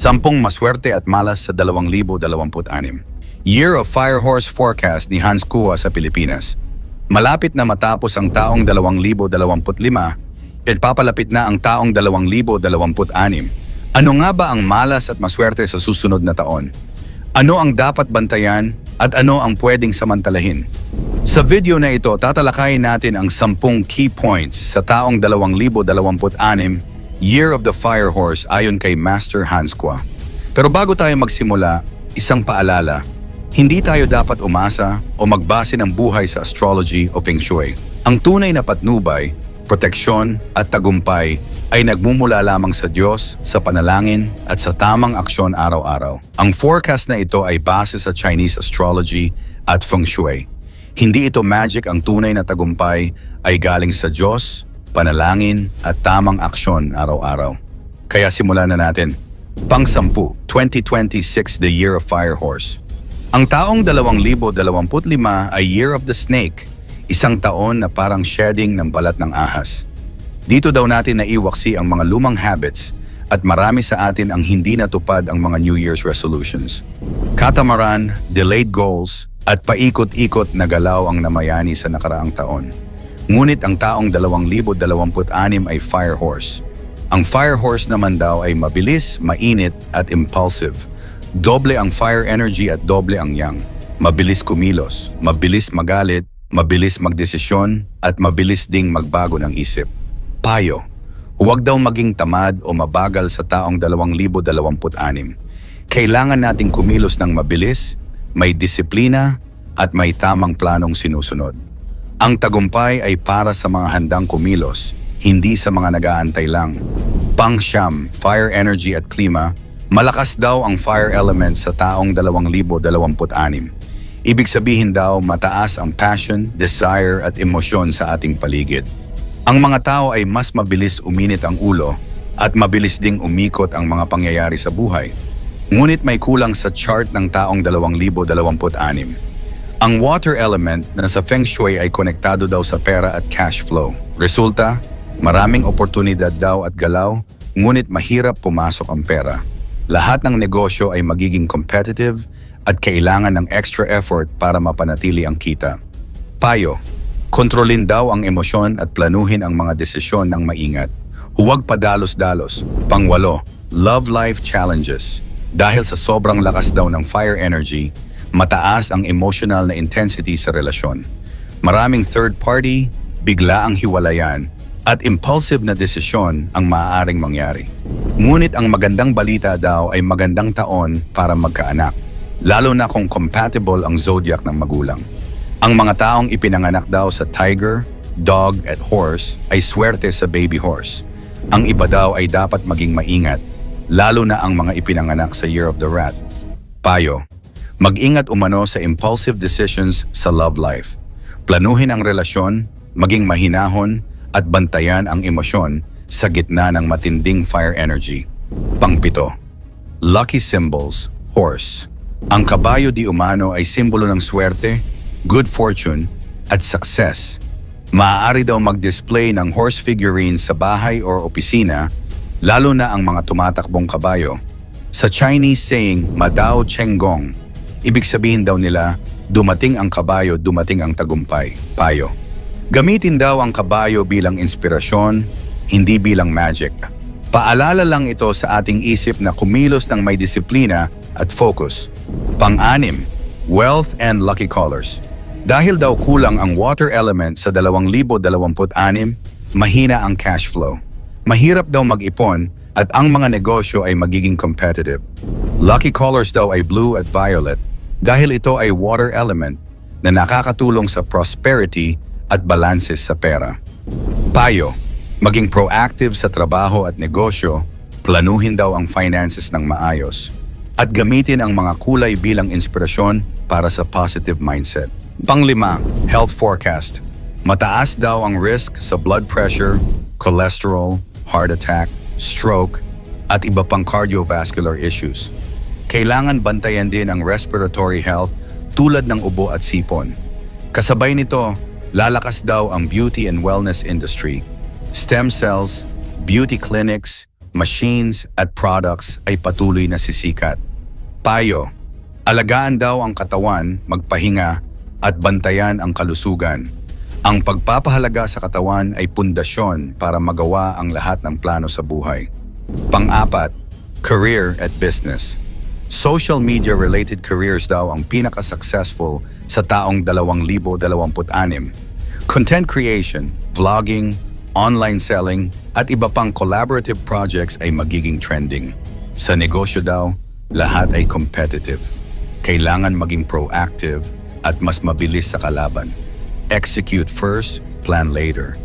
Sampung maswerte at malas sa 2026. Year of Fire Horse Forecast ni Hans Kua sa Pilipinas. Malapit na matapos ang taong 2025, at papalapit na ang taong 2026. Ano nga ba ang malas at maswerte sa susunod na taon? Ano ang dapat bantayan at ano ang pwedeng samantalahin? Sa video na ito, tatalakayin natin ang 10 key points sa taong 2026, Year of the Fire Horse ayon kay Master Hans Kua. Pero bago tayo magsimula, isang paalala, hindi tayo dapat umasa o magbase ng buhay sa astrology o feng shui. Ang tunay na patnubay, proteksyon at tagumpay ay nagmumula lamang sa Diyos, sa panalangin at sa tamang aksyon araw-araw. Ang forecast na ito ay base sa Chinese astrology at feng shui. Hindi ito magic. Ang tunay na tagumpay ay galing sa Diyos, panalangin at tamang aksyon araw-araw. Kaya simulan na natin. Pang-10, 2026, the Year of Fire Horse. Ang taong 2025 ay Year of the Snake, isang taon na parang shedding ng balat ng ahas. Dito daw natin naiwaksi ang mga lumang habits at marami sa atin ang hindi natupad ang mga New Year's resolutions. Katamaran, delayed goals, at paikot-ikot na galaw ang namayani sa nakaraang taon. Ngunit ang taong 2026 ay Fire Horse. Ang Fire Horse naman daw ay mabilis, mainit at impulsive. Doble ang fire energy at doble ang yang. Mabilis kumilos, mabilis magalit, mabilis magdesisyon at mabilis ding magbago ng isip. Payo, huwag daw maging tamad o mabagal sa taong 2026. Kailangan nating kumilos ng mabilis, may disiplina at may tamang planong sinusunod. Ang tagumpay ay para sa mga handang kumilos, hindi sa mga nag-aantay lang. Pang-siyam, fire energy at klima, malakas daw ang fire element sa taong 2026. Ibig sabihin daw mataas ang passion, desire at emosyon sa ating paligid. Ang mga tao ay mas mabilis uminit ang ulo at mabilis ding umikot ang mga pangyayari sa buhay. Ngunit may kulang sa chart ng taong 2026. Ang water element na sa feng shui ay konektado daw sa pera at cash flow. Resulta, maraming oportunidad daw at galaw, ngunit mahirap pumasok ang pera. Lahat ng negosyo ay magiging competitive at kailangan ng extra effort para mapanatili ang kita. Payo, kontrolin daw ang emosyon at planuhin ang mga desisyon ng maingat. Huwag padalos-dalos. Pang-8, love life challenges. Dahil sa sobrang lakas daw ng fire energy, mataas ang emotional na intensity sa relasyon. Maraming third party, bigla ang hiwalayan, at impulsive na desisyon ang maaaring mangyari. Ngunit ang magandang balita daw ay magandang taon para magkaanak, lalo na kung compatible ang zodiac ng magulang. Ang mga taong ipinanganak daw sa tiger, dog at horse ay swerte sa baby horse. Ang iba daw ay dapat maging maingat, lalo na ang mga ipinanganak sa Year of the Rat. Payo, mag-ingat umano sa impulsive decisions sa love life. Planuhin ang relasyon, maging mahinahon, at bantayan ang emosyon sa gitna ng matinding fire energy. Pang-7, lucky symbols, horse. Ang kabayo di umano ay simbolo ng swerte, good fortune, at success. Maaari daw mag-display ng horse figurines sa bahay o opisina, lalo na ang mga tumatakbong kabayo. Sa Chinese saying, Madao Chenggong, ibig sabihin daw nila, dumating ang kabayo, dumating ang tagumpay. Payo, gamitin daw ang kabayo bilang inspirasyon, hindi bilang magic. Paalala lang ito sa ating isip na kumilos ng may disiplina at focus. Pang-6, wealth and lucky colors. Dahil daw kulang ang water element sa 2026, mahina ang cash flow. Mahirap daw mag-ipon at ang mga negosyo ay magiging competitive. Lucky colors daw ay blue at violet dahil ito ay water element na nakakatulong sa prosperity at balances sa pera. Payo, maging proactive sa trabaho at negosyo, planuhin daw ang finances ng maayos, at gamitin ang mga kulay bilang inspirasyon para sa positive mindset. Pang-5, health forecast. Mataas daw ang risk sa blood pressure, cholesterol, heart attack, stroke, at iba pang cardiovascular issues. Kailangan bantayan din ang respiratory health tulad ng ubo at sipon. Kasabay nito, lalakas daw ang beauty and wellness industry. Stem cells, beauty clinics, machines at products ay patuloy na sisikat. Payo, alagaan daw ang katawan, magpahinga at bantayan ang kalusugan. Ang pagpapahalaga sa katawan ay pundasyon para magawa ang lahat ng plano sa buhay. Pang-apat, career at business. Social media-related careers daw ang pinaka-successful sa taong 2026. Content creation, vlogging, online selling, at iba pang collaborative projects ay magiging trending. Sa negosyo daw, lahat ay competitive. Kailangan maging proactive at mas mabilis sa kalaban. Execute first, plan later.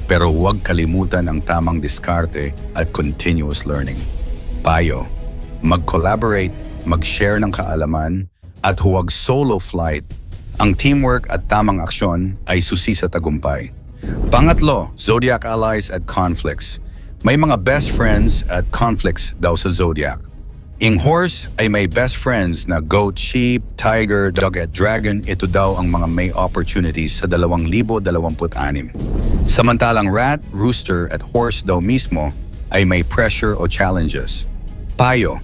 Pero huwag kalimutan ang tamang diskarte at continuous learning. Payo, mag-collaborate, mag-share ng kaalaman, at huwag solo flight. Ang teamwork at tamang aksyon ay susi sa tagumpay. Pangatlo, zodiac allies at conflicts. May mga best friends at conflicts daw sa zodiac. Ang horse ay may best friends na goat, sheep, tiger, dog at dragon. Ito daw ang mga may opportunities sa 2026. Samantalang rat, rooster at horse daw mismo ay may pressure o challenges. Payo,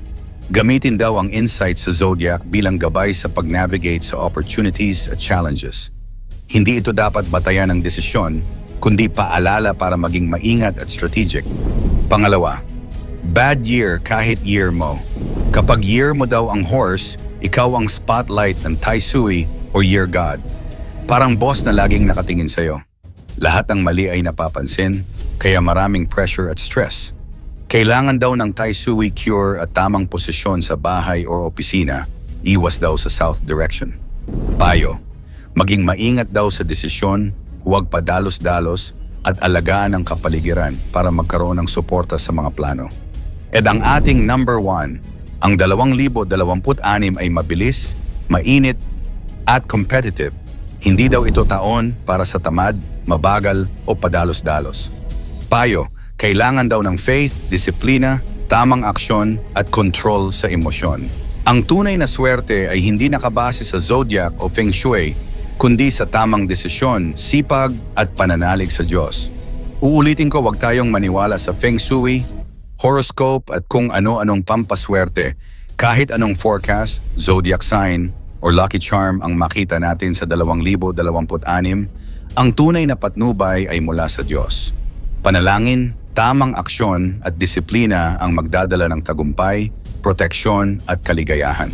gamitin daw ang insight sa zodiac bilang gabay sa pag-navigate sa opportunities at challenges. Hindi ito dapat batayan ng desisyon, kundi paalala para maging maingat at strategic. Pangalawa, bad year kahit year mo. Kapag year mo daw ang horse, ikaw ang spotlight ng Tai Sui o year god. Parang boss na laging nakatingin sa'yo. Lahat ng mali ay napapansin, kaya maraming pressure at stress. Kailangan daw ng Tai Sui cure at tamang posisyon sa bahay o opisina, iwas daw sa south direction. Payo, maging maingat daw sa desisyon, huwag padalos-dalos at alagaan ang kapaligiran para magkaroon ng suporta sa mga plano. At ang ating number 1, ang 2026 ay mabilis, mainit at competitive. Hindi daw ito taon para sa tamad, mabagal o padalos-dalos. Payo, kailangan daw ng faith, disiplina, tamang aksyon at control sa emosyon. Ang tunay na swerte ay hindi nakabase sa zodiac o feng shui, kundi sa tamang desisyon, sipag at pananalig sa Diyos. Uulitin ko, huwag tayong maniwala sa feng shui, horoscope at kung ano-anong pampaswerte. Kahit anong forecast, zodiac sign or lucky charm ang makita natin sa 2026, ang tunay na patnubay ay mula sa Diyos. Panalangin, tamang aksyon at disiplina ang magdadala ng tagumpay, proteksyon at kaligayahan.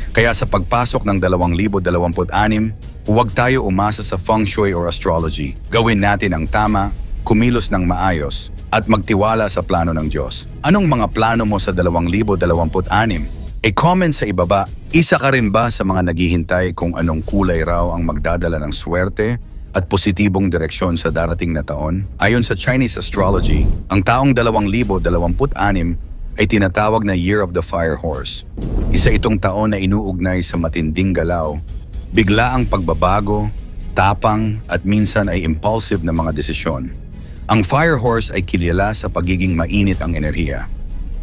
Kaya sa pagpasok ng 2026, huwag tayo umasa sa feng shui or astrology. Gawin natin ang tama, kumilos ng maayos, at magtiwala sa plano ng Diyos. Anong mga plano mo sa 2026? E-comment sa ibaba, isa ka rin ba sa mga naghihintay kung anong kulay raw ang magdadala ng swerte at positibong direksyon sa darating na taon? Ayon sa Chinese astrology, ang taong 2026 ay tinatawag na Year of the Fire Horse. Isa itong taon na inuugnay sa matinding galaw, biglaang pagbabago, tapang at minsan ay impulsive na mga desisyon. Ang Fire Horse ay kilala sa pagiging mainit ang enerhiya.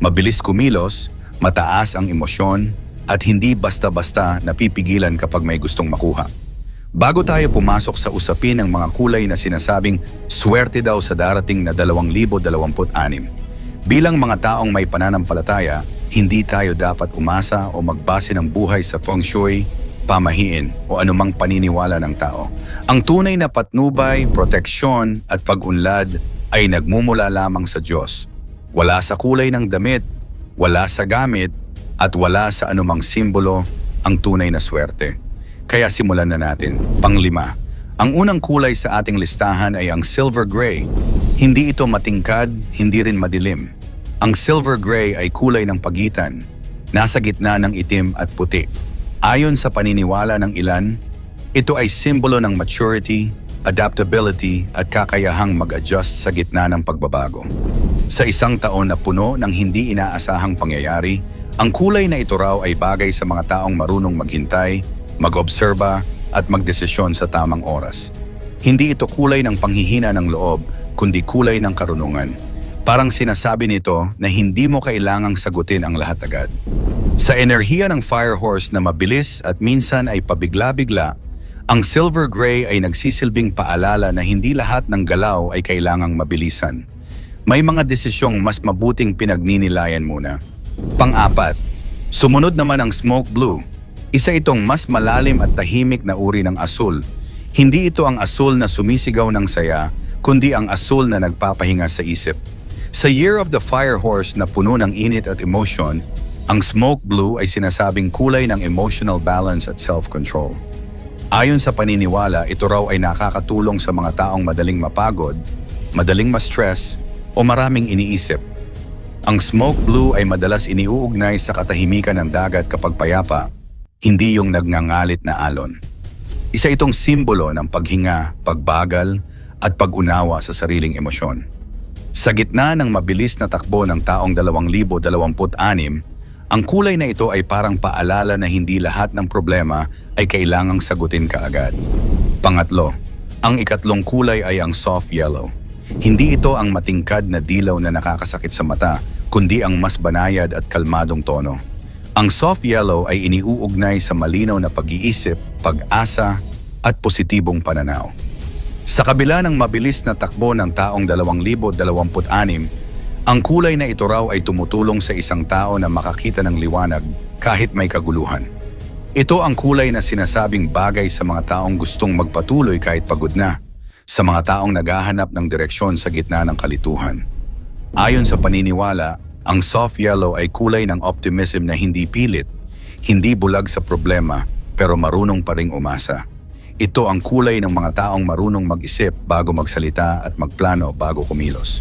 Mabilis kumilos, mataas ang emosyon, at hindi basta-basta napipigilan kapag may gustong makuha. Bago tayo pumasok sa usapin ng mga kulay na sinasabing swerte daw sa darating na 2026, bilang mga taong may pananampalataya, hindi tayo dapat umasa o magbase ng buhay sa feng shui, pamahiin o anumang paniniwala ng tao. Ang tunay na patnubay, proteksyon at pag-unlad ay nagmumula lamang sa Diyos. Wala sa kulay ng damit, wala sa gamit, at wala sa anumang simbolo ang tunay na swerte. Kaya simulan na natin. Panglima, ang unang kulay sa ating listahan ay ang silver gray. Hindi ito matingkad, hindi rin madilim. Ang silver gray ay kulay ng pagitan, nasa gitna ng itim at puti. Ayon sa paniniwala ng ilan, ito ay simbolo ng maturity, adaptability at kakayahang mag-adjust sa gitna ng pagbabago. Sa isang taon na puno ng hindi inaasahang pangyayari, ang kulay na ito raw ay bagay sa mga taong marunong maghintay, mag-obserba at magdesisyon sa tamang oras. Hindi ito kulay ng panghihina ng loob, kundi kulay ng karunungan. Parang sinasabi nito na hindi mo kailangang sagutin ang lahat agad. Sa enerhiya ng Fire Horse na mabilis at minsan ay pabigla-bigla, ang silver gray ay nagsisilbing paalala na hindi lahat ng galaw ay kailangang mabilisan. May mga desisyong mas mabuting pinagninilayan muna. Pang-apat, sumunod naman ang smoke blue. Isa itong mas malalim at tahimik na uri ng asul. Hindi ito ang asul na sumisigaw ng saya, kundi ang asul na nagpapahinga sa isip. Sa Year of the Fire Horse na puno ng init at emotion, ang smoke blue ay sinasabing kulay ng emotional balance at self-control. Ayon sa paniniwala, ito raw ay nakakatulong sa mga taong madaling mapagod, madaling ma-stress, o maraming iniisip. Ang smoke blue ay madalas iniuugnay sa katahimikan ng dagat kapag payapa, hindi yung nagngangalit na alon. Isa itong simbolo ng paghinga, pagbagal, at pag-unawa sa sariling emosyon. Sa gitna ng mabilis na takbo ng taong 2026, ang kulay na ito ay parang paalala na hindi lahat ng problema ay kailangang sagutin kaagad. Pangatlo, ang ikatlong kulay ay ang soft yellow. Hindi ito ang matingkad na dilaw na nakakasakit sa mata, kundi ang mas banayad at kalmadong tono. Ang soft yellow ay iniuugnay sa malinaw na pag-iisip, pag-asa, at positibong pananaw. Sa kabila ng mabilis na takbo ng taong 2026, ang kulay na ito raw ay tumutulong sa isang tao na makakita ng liwanag kahit may kaguluhan. Ito ang kulay na sinasabing bagay sa mga taong gustong magpatuloy kahit pagod na, sa mga taong naghahanap ng direksyon sa gitna ng kalituhan. Ayon sa paniniwala, ang soft yellow ay kulay ng optimism na hindi pilit, hindi bulag sa problema, pero marunong pa ring umasa. Ito ang kulay ng mga taong marunong mag-isip bago magsalita at magplano bago kumilos.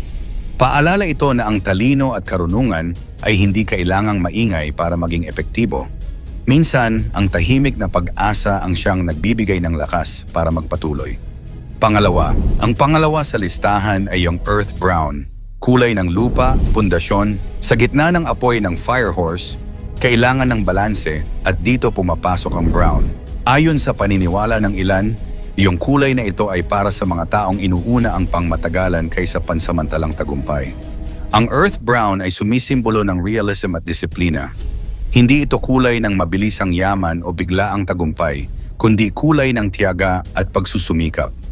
Paalala ito na ang talino at karunungan ay hindi kailangang maingay para maging epektibo. Minsan, ang tahimik na pag-asa ang siyang nagbibigay ng lakas para magpatuloy. Pangalawa, ang pangalawa sa listahan ay yung earth brown, kulay ng lupa, pundasyon. Sa gitna ng apoy ng fire horse, kailangan ng balanse at dito pumapasok ang brown. Ayon sa paniniwala ng ilan, yung kulay na ito ay para sa mga taong inuuna ang pangmatagalan kaysa pansamantalang tagumpay. Ang earth brown ay sumisimbolo ng realism at disiplina. Hindi ito kulay ng mabilisang yaman o biglaang tagumpay, kundi kulay ng tiyaga at pagsusumikap.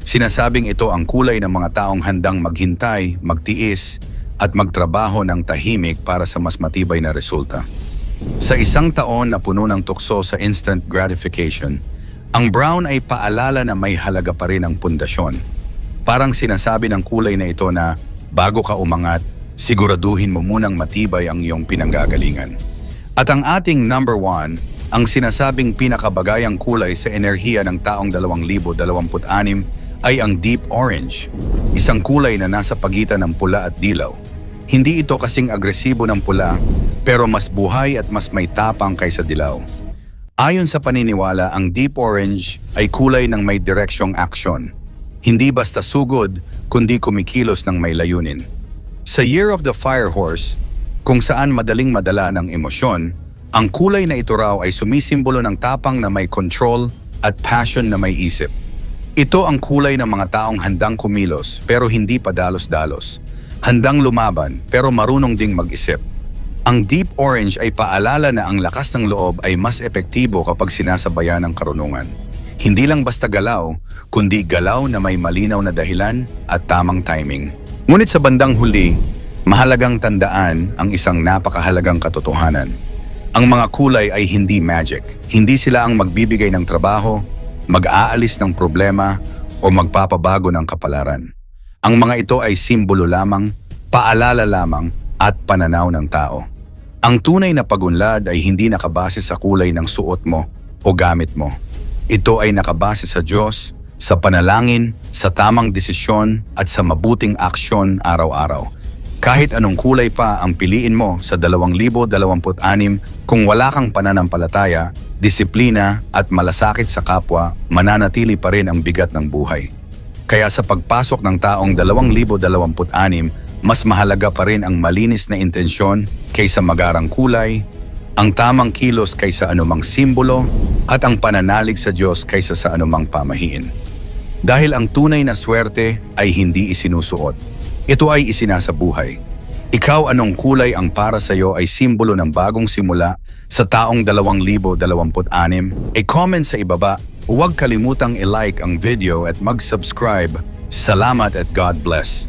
Sinasabing ito ang kulay ng mga taong handang maghintay, magtiis, at magtrabaho ng tahimik para sa mas matibay na resulta. Sa isang taon na puno ng tukso sa instant gratification, ang brown ay paalala na may halaga pa rin ang pundasyon. Parang sinasabi ng kulay na ito na bago ka umangat, siguraduhin mo munang matibay ang iyong pinanggagalingan. At ang ating number 1, ang sinasabing pinakabagayang kulay sa enerhiya ng taong 2026 ay ang deep orange, isang kulay na nasa pagitan ng pula at dilaw. Hindi ito kasing agresibo ng pula, pero mas buhay at mas may tapang kaysa dilaw. Ayon sa paniniwala, ang deep orange ay kulay ng may direksyong aksyon. Hindi basta sugod, kundi kumikilos ng may layunin. Sa Year of the Fire Horse, kung saan madaling madala ng emosyon, ang kulay na ito raw ay sumisimbolo ng tapang na may control at passion na may isip. Ito ang kulay ng mga taong handang kumilos pero hindi padalos-dalos. Handang lumaban pero marunong ding mag-isip. Ang deep orange ay paalala na ang lakas ng loob ay mas epektibo kapag sinasabayan ng karunungan. Hindi lang basta galaw, kundi galaw na may malinaw na dahilan at tamang timing. Ngunit sa bandang huli, mahalagang tandaan ang isang napakahalagang katotohanan. Ang mga kulay ay hindi magic. Hindi sila ang magbibigay ng trabaho, mag-aalis ng problema o magpapabago ng kapalaran. Ang mga ito ay simbolo lamang, paalala lamang at pananaw ng tao. Ang tunay na pagunlad ay hindi nakabase sa kulay ng suot mo o gamit mo. Ito ay nakabase sa Diyos, sa panalangin, sa tamang desisyon at sa mabuting aksyon araw-araw. Kahit anong kulay pa ang piliin mo sa 2026, kung wala kang pananampalataya, disiplina at malasakit sa kapwa, mananatili pa rin ang bigat ng buhay. Kaya sa pagpasok ng taong 2026, mas mahalaga pa rin ang malinis na intensyon kaysa magarang kulay, ang tamang kilos kaysa anumang simbolo, at ang pananalig sa Diyos kaysa sa anumang pamahiin. Dahil ang tunay na swerte ay hindi isinusuot. Ito ay isinasabuhay. Ikaw, anong kulay ang para sa iyo ay simbolo ng bagong simula sa taong 2026? I-comment sa ibaba. Huwag kalimutang i-like ang video at mag-subscribe. Salamat at God bless.